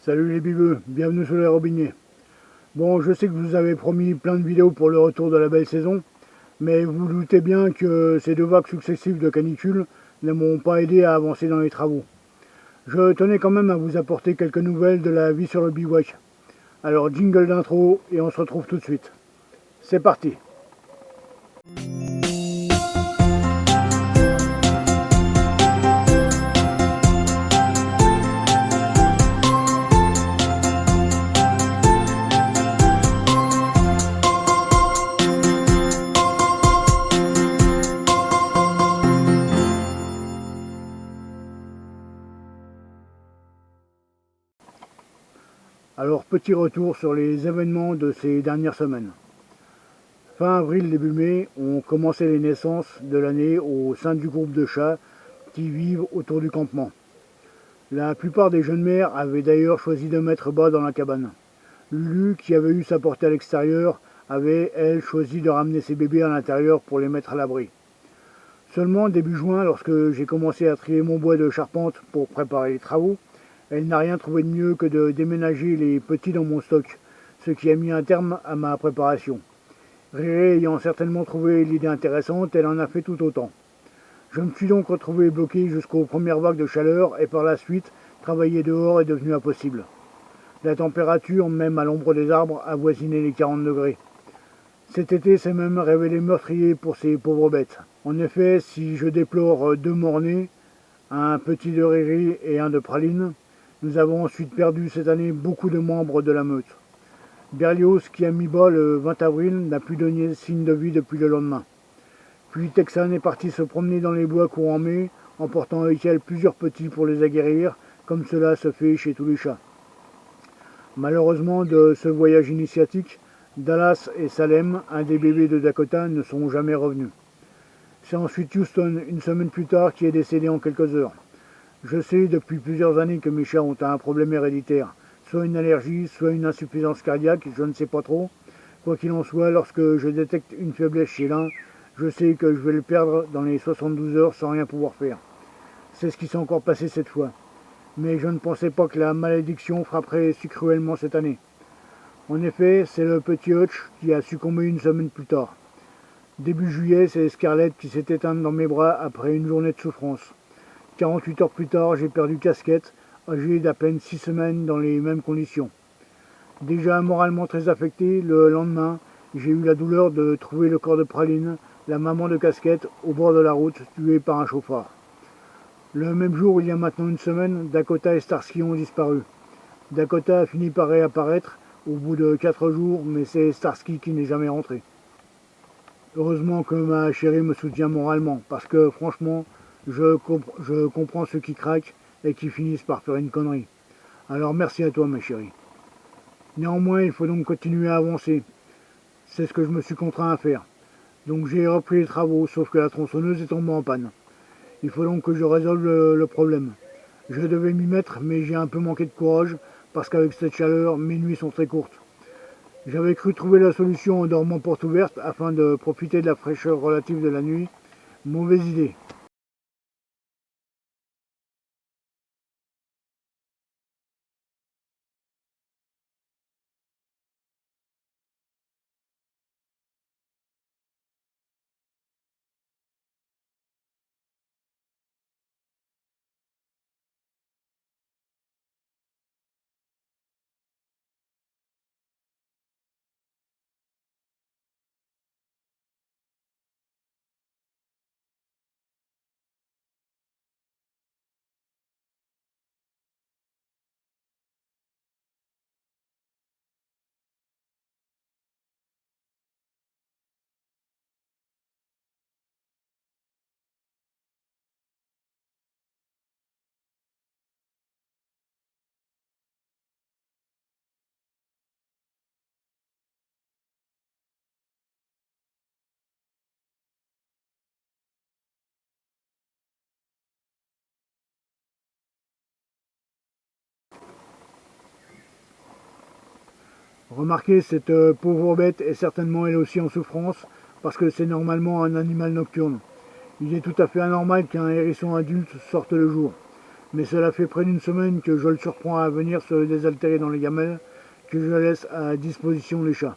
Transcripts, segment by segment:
Salut les bibeux, bienvenue sur les robinets. Bon, je sais que vous avez promis plein de vidéos pour le retour de la belle saison, mais vous doutez bien que ces deux vagues successives de canicule ne m'ont pas aidé à avancer dans les travaux. Je tenais quand même à vous apporter quelques nouvelles de la vie sur le bivouac. Alors jingle d'intro et on se retrouve tout de suite. C'est parti. Alors petit retour sur les événements de ces dernières semaines. Fin avril, début mai, ont commencé les naissances de l'année au sein du groupe de chats qui vivent autour du campement. La plupart des jeunes mères avaient d'ailleurs choisi de mettre bas dans la cabane. Lulu, qui avait eu sa portée à l'extérieur, avait, elle, choisi de ramener ses bébés à l'intérieur pour les mettre à l'abri. Seulement début juin, lorsque j'ai commencé à trier mon bois de charpente pour préparer les travaux, elle n'a rien trouvé de mieux que de déménager les petits dans mon stock, ce qui a mis un terme à ma préparation. Réré ayant certainement trouvé l'idée intéressante, elle en a fait tout autant. Je me suis donc retrouvé bloqué jusqu'aux premières vagues de chaleur et par la suite, travailler dehors est devenu impossible. La température, même à l'ombre des arbres, avoisinait les 40 degrés. Cet été s'est même révélé meurtrier pour ces pauvres bêtes. En effet, si je déplore 2 morts-nés, un petit de Riri et un de Praline, nous avons ensuite perdu cette année beaucoup de membres de la meute. Berlioz, qui a mis bas le 20 avril, n'a plus donné signe de vie depuis le lendemain. Puis Texan est parti se promener dans les bois courant mai, emportant avec elle plusieurs petits pour les aguerrir, comme cela se fait chez tous les chats. Malheureusement, de ce voyage initiatique, Dallas et Salem, un des bébés de Dakota, ne sont jamais revenus. C'est ensuite Houston, une semaine plus tard, qui est décédé en quelques heures. Je sais depuis plusieurs années que mes chats ont un problème héréditaire, soit une allergie, soit une insuffisance cardiaque, je ne sais pas trop. Quoi qu'il en soit, lorsque je détecte une faiblesse chez l'un, je sais que je vais le perdre dans les 72 heures sans rien pouvoir faire. C'est ce qui s'est encore passé cette fois. Mais je ne pensais pas que la malédiction frapperait si cruellement cette année. En effet, c'est le petit Hutch qui a succombé une semaine plus tard. Début juillet, c'est Scarlett qui s'est éteinte dans mes bras après une journée de souffrance. 48 heures plus tard, j'ai perdu Casquette, âgée d'à peine 6 semaines dans les mêmes conditions. Déjà moralement très affecté, le lendemain, j'ai eu la douleur de trouver le corps de Praline, la maman de Casquette, au bord de la route, tuée par un chauffard. Le même jour, il y a maintenant une semaine, Dakota et Starsky ont disparu. Dakota a fini par réapparaître au bout de 4 jours, mais c'est Starsky qui n'est jamais rentré. Heureusement que ma chérie me soutient moralement, parce que franchement, je comprends ceux qui craquent et qui finissent par faire une connerie. Alors merci à toi ma chérie. Néanmoins, il faut donc continuer à avancer. C'est ce que je me suis contraint à faire. Donc j'ai repris les travaux, sauf que la tronçonneuse est tombée en panne. Il faut donc que je résolve le problème. Je devais m'y mettre, mais j'ai un peu manqué de courage, parce qu'avec cette chaleur, mes nuits sont très courtes. J'avais cru trouver la solution en dormant porte ouverte, afin de profiter de la fraîcheur relative de la nuit. Mauvaise idée. Remarquez, cette pauvre bête est certainement elle aussi en souffrance, parce que c'est normalement un animal nocturne. Il est tout à fait anormal qu'un hérisson adulte sorte le jour. mais cela fait près d'une semaine que je le surprends à venir se désaltérer dans les gamelles que je laisse à disposition des chats.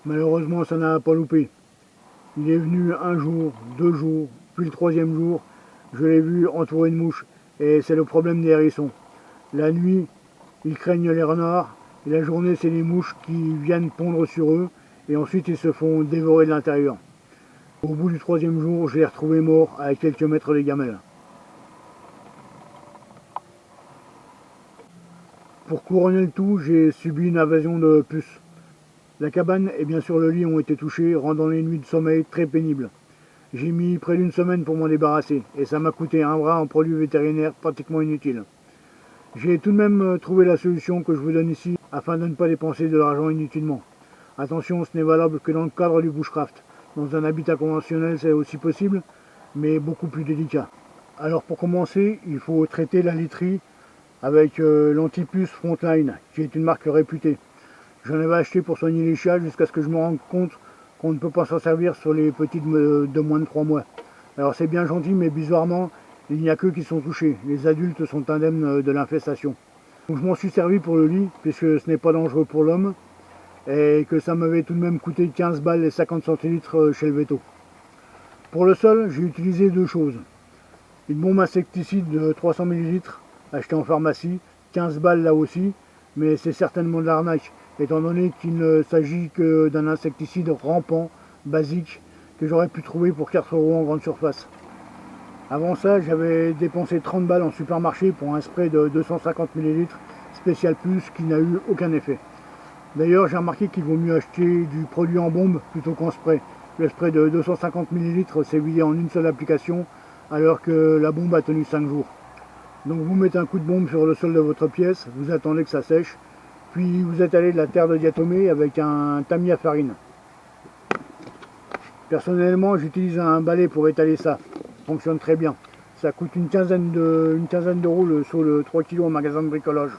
Malheureusement, ça n'a pas loupé. Il est venu un jour, 2 jours, puis le troisième jour, je l'ai vu entouré de mouches, et c'est le problème des hérissons. La nuit, ils craignent les renards, et la journée, c'est les mouches qui viennent pondre sur eux, et ensuite ils se font dévorer de l'intérieur. Au bout du troisième jour, je l'ai retrouvé mort à quelques mètres des gamelles. Pour couronner le tout, j'ai subi une invasion de puces. La cabane et bien sûr le lit ont été touchés, rendant les nuits de sommeil très pénibles. J'ai mis près d'une semaine pour m'en débarrasser, et ça m'a coûté un bras en produits vétérinaires pratiquement inutiles. J'ai tout de même trouvé la solution que je vous donne ici, afin de ne pas dépenser de l'argent inutilement. Attention, ce n'est valable que dans le cadre du bushcraft. Dans un habitat conventionnel, c'est aussi possible, mais beaucoup plus délicat. Alors pour commencer, il faut traiter la literie avec l'Antipuce Frontline, qui est une marque réputée. J'en avais acheté pour soigner les chats jusqu'à ce que je me rende compte qu'on ne peut pas s'en servir sur les petites de moins de 3 mois. Alors c'est bien gentil, mais bizarrement, il n'y a qu'eux qui sont touchés. Les adultes sont indemnes de l'infestation. Donc je m'en suis servi pour le lit, puisque ce n'est pas dangereux pour l'homme, et que ça m'avait tout de même coûté 15 balles et 50 centilitres chez le veto. Pour le sol, j'ai utilisé 2 choses. Une bombe insecticide de 300 ml, achetée en pharmacie, 15 balles là aussi, mais c'est certainement de l'arnaque, étant donné qu'il ne s'agit que d'un insecticide rampant, basique, que j'aurais pu trouver pour 4 € en grande surface. Avant ça, j'avais dépensé 30 balles en supermarché pour un spray de 250 ml, spécial plus, qui n'a eu aucun effet. D'ailleurs, j'ai remarqué qu'il vaut mieux acheter du produit en bombe plutôt qu'en spray. Le spray de 250 ml s'est vidé en une seule application, alors que la bombe a tenu 5 jours. Donc vous mettez un coup de bombe sur le sol de votre pièce, vous attendez que ça sèche, puis vous étalez de la terre de diatomée avec un tamis à farine. Personnellement, j'utilise un balai pour étaler ça. Ça fonctionne très bien. Ça coûte une quinzaine d'euros le seau de 3 kg au magasin de bricolage.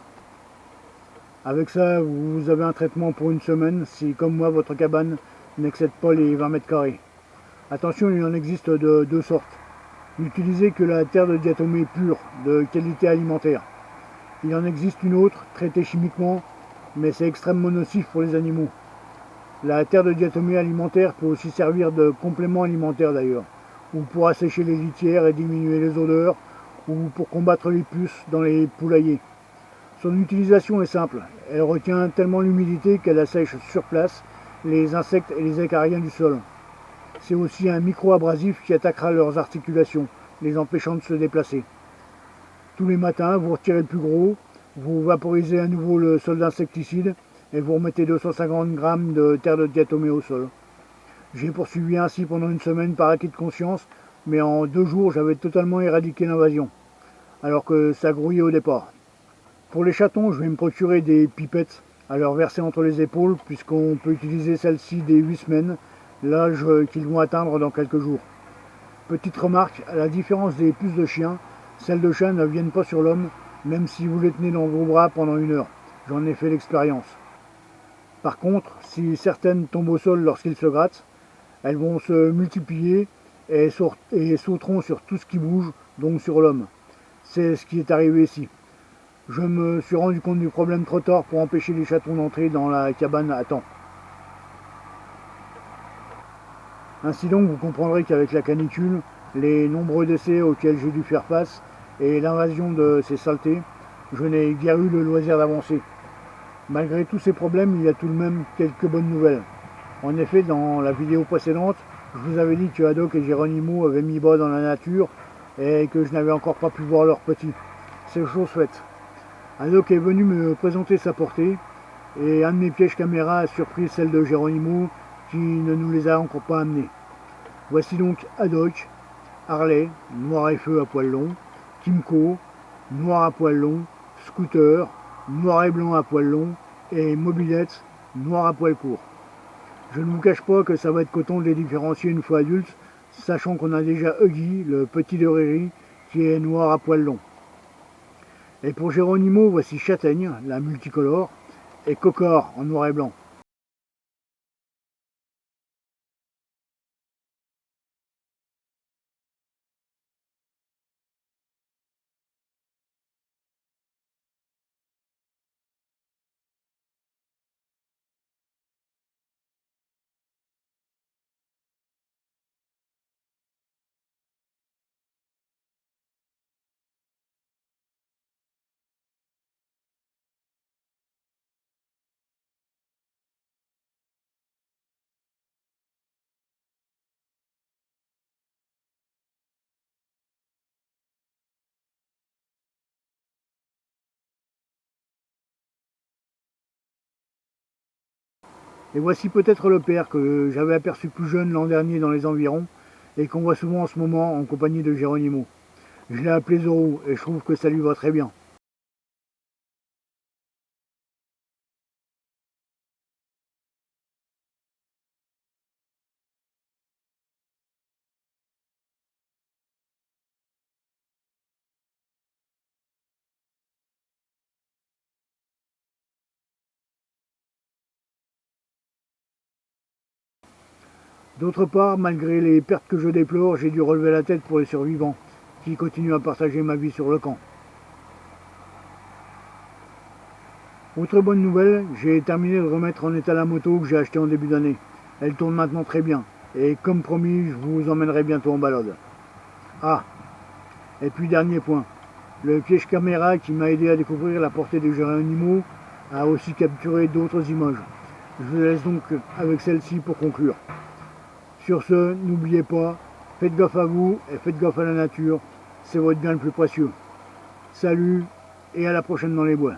Avec ça, vous avez un traitement pour une semaine si, comme moi, votre cabane n'excède pas les 20 mètres carrés. Attention, il en existe de 2 sortes. N'utilisez que la terre de diatomée pure, de qualité alimentaire. Il en existe une autre, traitée chimiquement, mais c'est extrêmement nocif pour les animaux. La terre de diatomée alimentaire peut aussi servir de complément alimentaire d'ailleurs, ou pour assécher les litières et diminuer les odeurs, ou pour combattre les puces dans les poulaillers. Son utilisation est simple, elle retient tellement l'humidité qu'elle assèche sur place les insectes et les acariens du sol. C'est aussi un micro-abrasif qui attaquera leurs articulations, les empêchant de se déplacer. Tous les matins, vous retirez le plus gros, vous vaporisez à nouveau le sol d'insecticide et vous remettez 250 g de terre de diatomée au sol. J'ai poursuivi ainsi pendant une semaine par acquis de conscience, mais en 2 jours, j'avais totalement éradiqué l'invasion, alors que ça grouillait au départ. Pour les chatons, je vais me procurer des pipettes à leur verser entre les épaules, puisqu'on peut utiliser celles-ci dès 8 semaines, l'âge qu'ils vont atteindre dans quelques jours. Petite remarque, à la différence des puces de chien, celles de chat ne viennent pas sur l'homme, même si vous les tenez dans vos bras pendant 1 heure. J'en ai fait l'expérience. Par contre, si certaines tombent au sol lorsqu'ils se grattent, elles vont se multiplier et sauteront sur tout ce qui bouge, donc sur l'homme. C'est ce qui est arrivé ici. Je me suis rendu compte du problème trop tard pour empêcher les chatons d'entrer dans la cabane à temps. Ainsi donc, vous comprendrez qu'avec la canicule, les nombreux décès auxquels j'ai dû faire face et l'invasion de ces saletés, je n'ai guère eu le loisir d'avancer. Malgré tous ces problèmes, il y a tout de même quelques bonnes nouvelles. En effet, dans la vidéo précédente, je vous avais dit que Haddock et Geronimo avaient mis bas dans la nature et que je n'avais encore pas pu voir leurs petits. C'est chose faite. Haddock est venu me présenter sa portée et un de mes pièges caméra a surpris celle de Geronimo qui ne nous les a encore pas amenés. Voici donc Haddock, Harley, noir et feu à poil long, Kimco, noir à poil long, Scooter, noir et blanc à poil long, et Mobilette, noir à poil court. Je ne vous cache pas que ça va être coton de les différencier une fois adultes, sachant qu'on a déjà Huggy, le petit de Riri, qui est noir à poil long. Et pour Geronimo, voici Châtaigne, la multicolore, et Cocor en noir et blanc. Et voici peut-être le père que j'avais aperçu plus jeune l'an dernier dans les environs et qu'on voit souvent en ce moment en compagnie de Geronimo. Je l'ai appelé Zorro et je trouve que ça lui va très bien. D'autre part, malgré les pertes que je déplore, j'ai dû relever la tête pour les survivants, qui continuent à partager ma vie sur le camp. Autre bonne nouvelle, j'ai terminé de remettre en état la moto que j'ai achetée en début d'année. Elle tourne maintenant très bien, et comme promis, je vous emmènerai bientôt en balade. Ah, et puis dernier point, le piège caméra qui m'a aidé à découvrir la portée des géants a aussi capturé d'autres images. Je vous laisse donc avec celle-ci pour conclure. Sur ce, n'oubliez pas, faites gaffe à vous et faites gaffe à la nature, c'est votre bien le plus précieux. Salut et à la prochaine dans les bois.